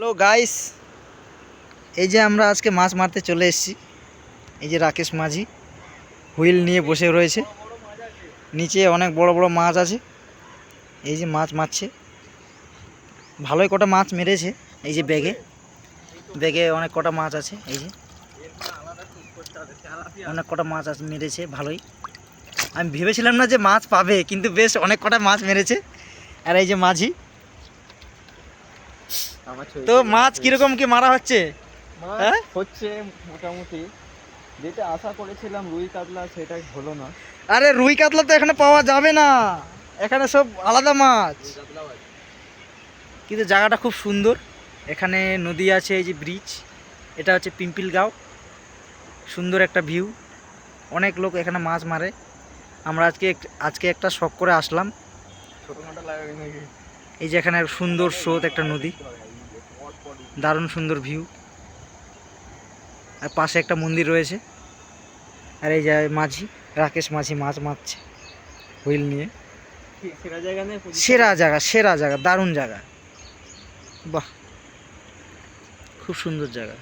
Hello guys, এই যে আমরা আজকে মাছ মারতে চলে এসেছি। এই যে রাকেশ মাঝি হুইল নিয়ে বসে রয়েছে, নিচে অনেক বড় বড় মাছ আছে। এই যে মাছ মারছে, ভালোই কটা মাছ মেরেছে। এই যে ব্যাগে ব্যাগে অনেক কটা মাছ আছে। এই যে অনেক কটা মাছ আছে, মেরেছে ভালোই। আমি ভেবেছিলাম না যে মাছ পাবে, কিন্তু বেশ অনেক কটা মাছ মেরেছে। আর এই যে মাঝি, তো মাছ কিরকম কি মারা হচ্ছে? হ্যাঁ, হচ্ছে মোটামুটি। যেটা আশা করেছিলাম রুই কাতলা, সেটা হলো না। আরে রুই কাতলা তো এখানে পাওয়া যাবে না, এখানে সব আলাদা মাছ। কিন্তু জায়গাটা খুব সুন্দর, এখানে নদী আছে, এই যে ব্রিজ, এটা হচ্ছে পিম্পিলগাঁও। সুন্দর একটা ভিউ, অনেক লোক এখানে মাছ মারে। আমরা আজকে একটা শখ করে আসলাম। ছোটখাটো লাগে নাকি? এই যে এখানে সুন্দর স্রোত, একটা নদী, দারুণ সুন্দর ভিউ। আর পাশে একটা মন্দির রয়েছে। আর এই যে মাঝি, রাকেশ মাঝি মাছ মারছে হুইল নিয়ে। সেরা জায়গা নেই? সেরা জায়গা, দারুণ জায়গা। বাহ, খুব সুন্দর জায়গা।